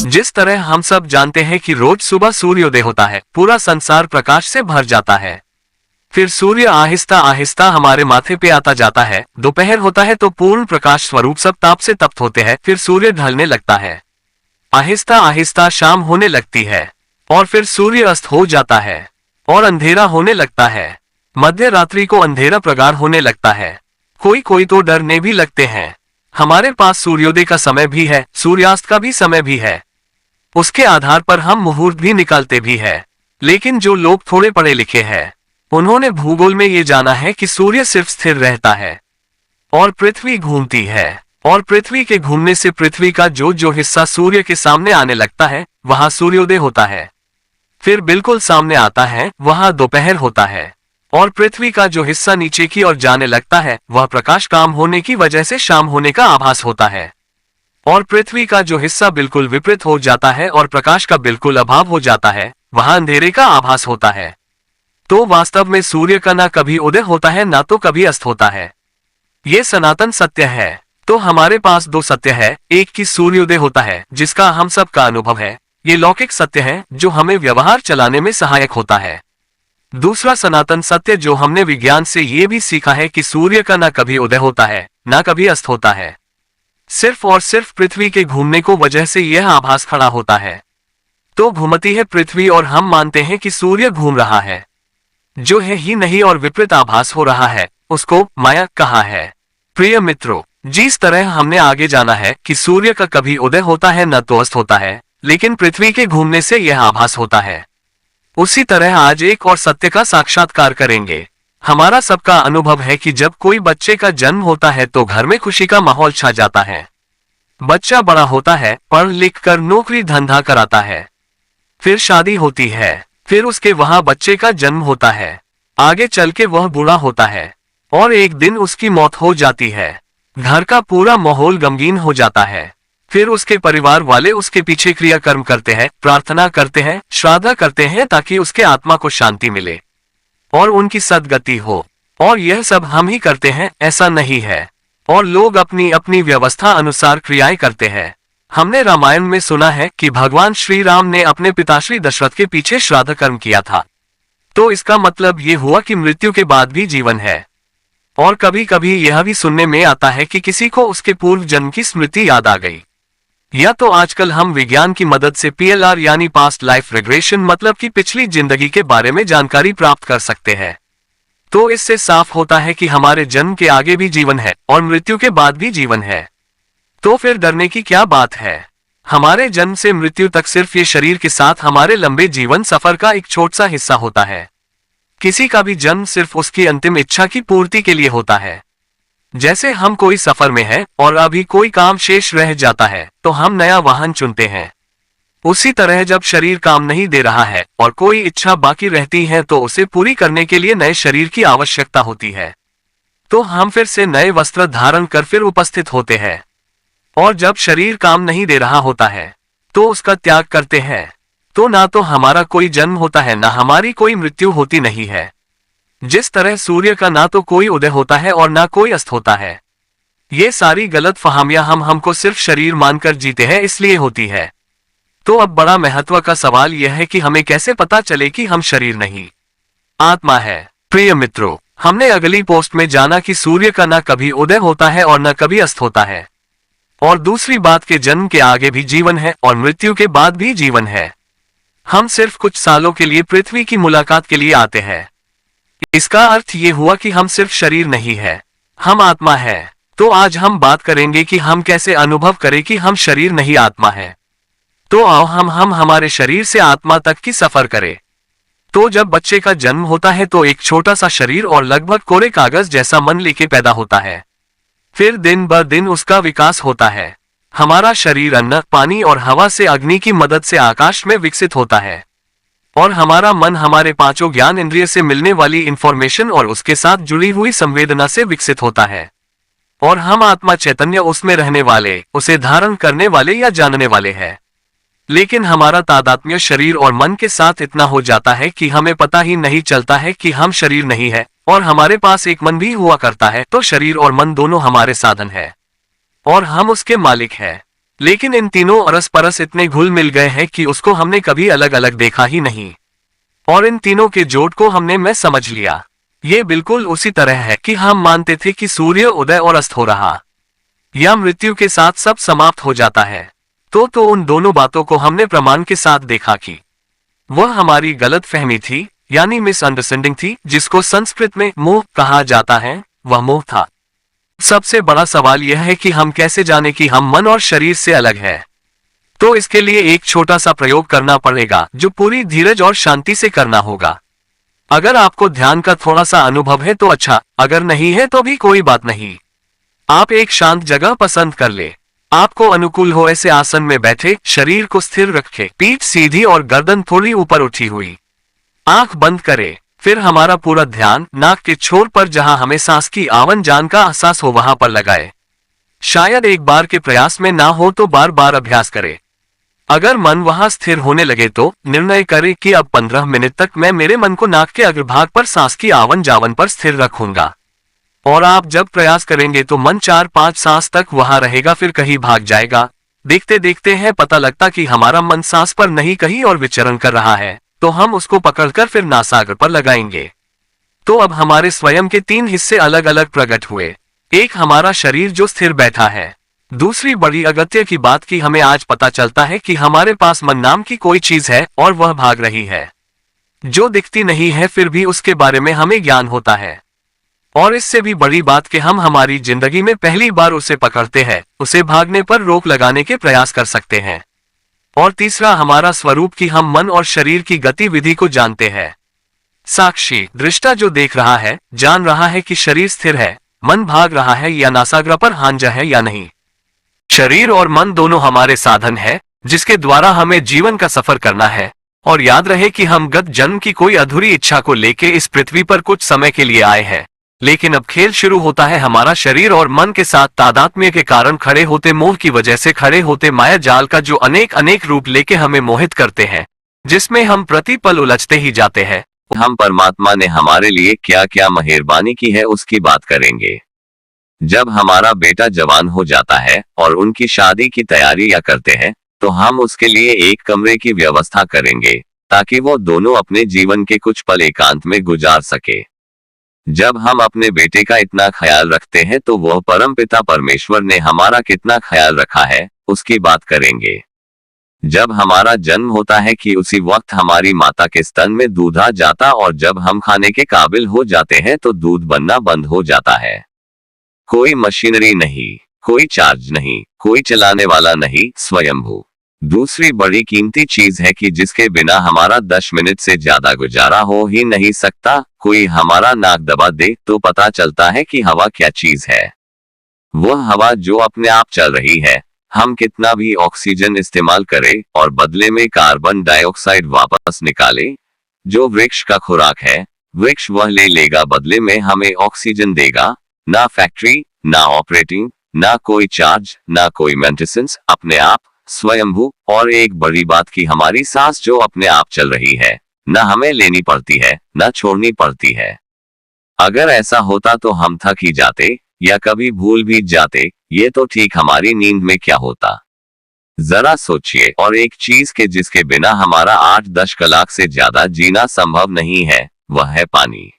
जिस तरह हम सब जानते हैं कि रोज सुबह सूर्योदय होता है, पूरा संसार प्रकाश से भर जाता है। फिर सूर्य आहिस्ता आहिस्ता हमारे माथे पे आता जाता है। दोपहर होता है तो पूर्ण प्रकाश स्वरूप सब ताप से तप्त होते हैं। फिर सूर्य ढलने लगता है, आहिस्ता आहिस्ता शाम होने लगती है और फिर सूर्य अस्त हो जाता है और अंधेरा होने लगता है। मध्य रात्रि को अंधेरा प्रगाढ़ होने लगता है। कोई कोई तो डरने भी लगते हैं। हमारे पास सूर्योदय का समय भी है, सूर्यास्त का भी समय भी है। उसके आधार पर हम मुहूर्त भी निकालते भी है। लेकिन जो लोग थोड़े पढ़े लिखे हैं, उन्होंने भूगोल में ये जाना है कि सूर्य सिर्फ स्थिर रहता है और पृथ्वी घूमती है, और पृथ्वी के घूमने से पृथ्वी का जो हिस्सा सूर्य के सामने आने लगता है वहां सूर्योदय होता है। फिर बिल्कुल सामने आता है वहां दोपहर होता है, और पृथ्वी का जो हिस्सा नीचे की ओर जाने लगता है वह प्रकाश कम होने की वजह से शाम होने का आभास होता है। और पृथ्वी का जो हिस्सा बिल्कुल विपरीत हो जाता है और प्रकाश का बिल्कुल अभाव हो जाता है, वहां अंधेरे का आभास होता है। तो वास्तव में सूर्य का ना कभी उदय होता है ना तो कभी अस्त होता है। ये सनातन सत्य है। तो हमारे पास दो सत्य है, एक की सूर्योदय होता है जिसका हम सब का अनुभव है, ये लौकिक सत्य है जो हमें व्यवहार चलाने में सहायक होता है। दूसरा सनातन सत्य जो हमने विज्ञान से ये भी सीखा है कि सूर्य का ना कभी उदय होता है ना कभी अस्त होता है। सिर्फ और सिर्फ पृथ्वी के घूमने को वजह से यह आभास खड़ा होता है। तो घूमती है पृथ्वी और हम मानते हैं कि सूर्य घूम रहा है, जो है ही नहीं और विपरीत आभास हो रहा है, उसको माया कहा है। प्रिय मित्रों, जिस तरह हमने आगे जाना है कि सूर्य का कभी उदय होता है न तो अस्त होता है, लेकिन पृथ्वी के घूमने से यह आभास होता है, उसी तरह आज एक और सत्य का साक्षात्कार करेंगे। हमारा सबका अनुभव है कि जब कोई बच्चे का जन्म होता है तो घर में खुशी का माहौल छा जाता है। बच्चा बड़ा होता है, पढ़ लिख कर नौकरी धंधा कराता है, फिर शादी होती है, फिर उसके वहां बच्चे का जन्म होता है, आगे चल के वह बूढ़ा होता है और एक दिन उसकी मौत हो जाती है। घर का पूरा माहौल गमगीन हो जाता है। फिर उसके परिवार वाले उसके पीछे क्रियाकर्म करते हैं, प्रार्थना करते हैं, श्राद्ध करते हैं ताकि उसके आत्मा को शांति मिले और उनकी सद्गति हो। और यह सब हम ही करते हैं, ऐसा नहीं है। और लोग अपनी अपनी व्यवस्था अनुसार क्रियाएं करते हैं। हमने रामायण में सुना है कि भगवान श्री राम ने अपने पिताश्री दशरथ के पीछे श्राद्ध कर्म किया था। तो इसका मतलब ये हुआ कि मृत्यु के बाद भी जीवन है। और कभी कभी यह भी सुनने में आता है कि किसी को उसके पूर्व जन्म की स्मृति याद आ गई। या तो आजकल हम विज्ञान की मदद से PLR यानी पास्ट लाइफ रिग्रेशन मतलब कि पिछली जिंदगी के बारे में जानकारी प्राप्त कर सकते हैं। तो इससे साफ होता है कि हमारे जन्म के आगे भी जीवन है और मृत्यु के बाद भी जीवन है। तो फिर डरने की क्या बात है? हमारे जन्म से मृत्यु तक सिर्फ ये शरीर के साथ हमारे लंबे जीवन सफर का एक छोटा सा हिस्सा होता है। किसी का भी जन्म सिर्फ उसकी अंतिम इच्छा की पूर्ति के लिए होता है। जैसे हम कोई सफर में हैं और अभी कोई काम शेष रह जाता है तो हम नया वाहन चुनते हैं। उसी तरह जब शरीर काम नहीं दे रहा है और कोई इच्छा बाकी रहती है तो उसे पूरी करने के लिए नए शरीर की आवश्यकता होती है। तो हम फिर से नए वस्त्र धारण कर फिर उपस्थित होते हैं। और जब शरीर काम नहीं दे रहा होता है तो उसका त्याग करते हैं। तो ना तो हमारा कोई जन्म होता है ना हमारी कोई मृत्यु होती नहीं है। जिस तरह सूर्य का ना तो कोई उदय होता है और ना कोई अस्त होता है। ये सारी गलत फहमियां हमको सिर्फ शरीर मानकर जीते हैं इसलिए होती है। तो अब बड़ा महत्व का सवाल यह है कि हमें कैसे पता चले कि हम शरीर नहीं आत्मा है। प्रिय मित्रों, हमने अगली पोस्ट में जाना कि सूर्य का ना कभी उदय होता है और न कभी अस्त होता है। और दूसरी बात के जन्म के आगे भी जीवन है और मृत्यु के बाद भी जीवन है। हम सिर्फ कुछ सालों के लिए पृथ्वी की मुलाकात के लिए आते हैं। इसका अर्थ ये हुआ कि हम सिर्फ शरीर नहीं है, हम आत्मा है। तो आज हम बात करेंगे कि हम कैसे अनुभव करें कि हम शरीर नहीं आत्मा है। तो आओ हम हमारे शरीर से आत्मा तक की सफर करें। तो जब बच्चे का जन्म होता है तो एक छोटा सा शरीर और लगभग कोरे कागज जैसा मन लेके पैदा होता है। फिर दिन ब दिन उसका विकास होता है। हमारा शरीर अन्न, पानी और हवा से अग्नि की मदद से आकाश में विकसित होता है। और हमारा मन हमारे पांचों ज्ञान इंद्रिय से मिलने वाली इंफॉर्मेशन और उसके साथ जुड़ी हुई संवेदना से विकसित होता है। और हम आत्मा चैतन्य उसमें रहने वाले, उसे धारण करने वाले या जानने वाले हैं। लेकिन हमारा तादात्म्य शरीर और मन के साथ इतना हो जाता है कि हमें पता ही नहीं चलता है कि हम शरीर नहीं है और हमारे पास एक मन भी हुआ करता है, तो शरीर और मन दोनों हमारे साधन है और हम उसके मालिक हैं। लेकिन इन तीनों अरस परस इतने घुल मिल गए हैं कि उसको हमने कभी अलग अलग देखा ही नहीं, और इन तीनों के जोड़ को हमने मैं समझ लिया। ये बिल्कुल उसी तरह है कि हम मानते थे कि सूर्य उदय और अस्त हो रहा या मृत्यु के साथ सब समाप्त हो जाता है। तो उन दोनों बातों को हमने प्रमाण के साथ देखा कि वह हमारी गलत फहमी थी, यानी मिसअंडरस्टैंडिंग थी, जिसको संस्कृत में मोह कहा जाता है, वह मोह था। सबसे बड़ा सवाल यह है कि हम कैसे जाने कि हम मन और शरीर से अलग है। तो इसके लिए एक छोटा सा प्रयोग करना पड़ेगा, जो पूरी धीरज और शांति से करना होगा। अगर आपको ध्यान का थोड़ा सा अनुभव है तो अच्छा, अगर नहीं है तो भी कोई बात नहीं। आप एक शांत जगह पसंद कर ले। आपको अनुकूल हो ऐसे आसन में बैठे, शरीर को स्थिर रखे, पीठ सीधी और गर्दन थोड़ी ऊपर उठी हुई। आंख बंद करे। फिर हमारा पूरा ध्यान नाक के छोर पर, जहां हमें सांस की आवन जान का एहसास हो, वहां पर लगाए। शायद एक बार के प्रयास में ना हो तो बार बार अभ्यास करे। अगर मन वहां स्थिर होने लगे तो निर्णय करे कि अब 15 मिनट तक मैं मेरे मन को नाक के अग्रभाग पर सांस की आवन जावन पर स्थिर रखूंगा। और आप जब प्रयास करेंगे तो मन 4-5 सांस तक वहां रहेगा, फिर कहीं भाग जाएगा। देखते देखते हैं पता लगता कि हमारा मन सांस पर नहीं कहीं और विचरण कर रहा है, तो हम उसको पकड़कर फिर नासाग्र पर लगाएंगे। तो अब हमारे स्वयं के 3 हिस्से अलग अलग प्रकट हुए। एक हमारा शरीर जो स्थिर बैठा है। दूसरी बड़ी अगत्य की बात कि हमें आज पता चलता है कि हमारे पास मन नाम की कोई चीज है और वह भाग रही है, जो दिखती नहीं है, फिर भी उसके बारे में हमें ज्ञान होता है। और इससे भी बड़ी बात कि हम हमारी जिंदगी में पहली बार उसे पकड़ते हैं, उसे भागने पर रोक लगाने के प्रयास कर सकते हैं। और तीसरा हमारा स्वरूप कि हम मन और शरीर की गतिविधि को जानते हैं। साक्षी दृष्टा जो देख रहा है, जान रहा है कि शरीर स्थिर है, मन भाग रहा है या नासाग्र पर हांजा है या नहीं। शरीर और मन दोनों हमारे साधन है, जिसके द्वारा हमें जीवन का सफर करना है। और याद रहे कि हम गत जन्म की कोई अधूरी इच्छा को लेके इस पृथ्वी पर कुछ समय के लिए आए हैं, लेकिन अब खेल शुरू होता है हमारा शरीर और मन के साथ तादात्म्य के कारण खड़े होते मोह की वजह से खड़े होते माया जाल का, जो अनेक अनेक रूप लेके हमें मोहित करते हैं, जिसमें हम प्रति पल उलझते ही जाते हैं। हम परमात्मा ने हमारे लिए क्या क्या मेहरबानी की है उसकी बात करेंगे। जब हमारा बेटा जवान हो जाता है और उनकी शादी की तैयारी या करते हैं, तो हम उसके लिए एक कमरे की व्यवस्था करेंगे, ताकि वो दोनों अपने जीवन के कुछ पल एकांत में गुजार सके। जब हम अपने बेटे का इतना ख्याल रखते हैं, तो वह परमपिता परमेश्वर ने हमारा कितना ख्याल रखा है उसकी बात करेंगे। जब हमारा जन्म होता है कि उसी वक्त हमारी माता के स्तन में दूध आ जाता, और जब हम खाने के काबिल हो जाते हैं तो दूध बनना बंद हो जाता है। कोई मशीनरी नहीं, कोई चार्ज नहीं, कोई चलाने वाला नहीं, स्वयंभू। दूसरी बड़ी कीमती चीज है कि जिसके बिना हमारा 10 मिनट से ज्यादा गुजारा हो ही नहीं सकता। कोई हमारा नाक दबा दे तो पता चलता है कि हवा क्या चीज है। वह हवा जो अपने आप चल रही है। हम कितना भी ऑक्सीजन इस्तेमाल करें और बदले में कार्बन डाइऑक्साइड वापस निकाले, जो वृक्ष का खुराक है, वृक्ष वह ले लेगा, बदले में हमें ऑक्सीजन देगा। ना फैक्ट्री, ना ऑपरेटिंग, ना कोई चार्ज, ना कोई मेंटेनेंस, अपने आप, स्वयंभू। और एक बड़ी बात कि हमारी सांस जो अपने आप चल रही है, ना हमें लेनी पड़ती है, ना छोड़नी पड़ती है। अगर ऐसा होता तो हम थक ही जाते या कभी भूल भी जाते। ये तो ठीक हमारी नींद में क्या होता, जरा सोचिए। और एक चीज के जिसके बिना हमारा 8-10 कलाक से ज्यादा जीना संभव नहीं है, वह है पानी।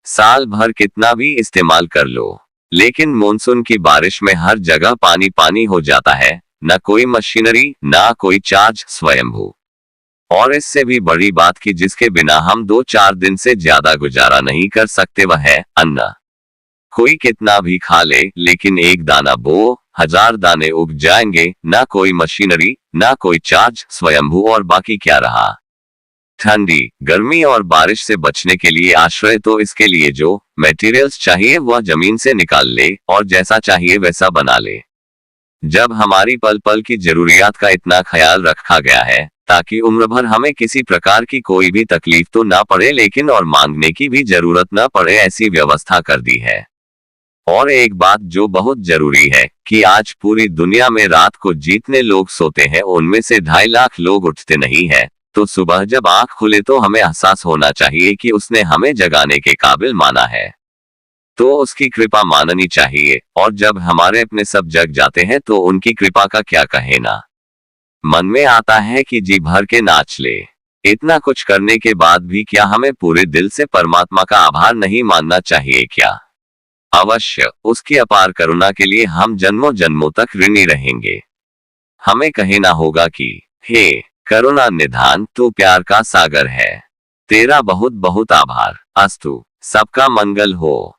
साल भर कितना भी इस्तेमाल कर लो, लेकिन मानसून की बारिश में हर जगह पानी पानी हो जाता है। न कोई मशीनरी, ना कोई चार्ज, स्वयंभू। और इससे भी बड़ी बात कि जिसके बिना हम 2-4 दिन से ज्यादा गुजारा नहीं कर सकते, वह है अन्न। कोई कितना भी खा ले, लेकिन एक दाना बो, 1000 दाने उग जाएंगे। ना कोई मशीनरी, ना कोई चार्ज, स्वयंभू। और बाकी क्या रहा? ठंडी, गर्मी और बारिश से बचने के लिए आश्रय। तो इसके लिए जो मटेरियल्स चाहिए वह जमीन से निकाल ले और जैसा चाहिए वैसा बना ले। जब हमारी पल पल की जरूरियात का इतना ख्याल रखा गया है, ताकि उम्र भर हमें किसी प्रकार की कोई भी तकलीफ तो ना पड़े, लेकिन और मांगने की भी जरूरत ना पड़े, ऐसी व्यवस्था कर दी है। और एक बात जो बहुत जरूरी है कि आज पूरी दुनिया में रात को जितने लोग सोते हैं, उनमें से 2.5 लाख लोग उठते नहीं है। तो सुबह जब आंख खुले तो हमें एहसास होना चाहिए कि उसने हमें जगाने के काबिल माना है, तो उसकी कृपा माननी चाहिए। और जब हमारे अपने सब जग जाते हैं तो उनकी कृपा का क्या कहना। मन में आता है कि जी भर के नाच ले। इतना कुछ करने के बाद भी क्या हमें पूरे दिल से परमात्मा का आभार नहीं मानना चाहिए क्या? अवश्य, उसकी अपार करुणा के लिए हम जन्मों जन्मों तक ऋणी रहेंगे। हमें कहना होगा कि हे करुणा निधान, तू प्यार का सागर है, तेरा बहुत बहुत आभार। अस्तु, सबका मंगल हो।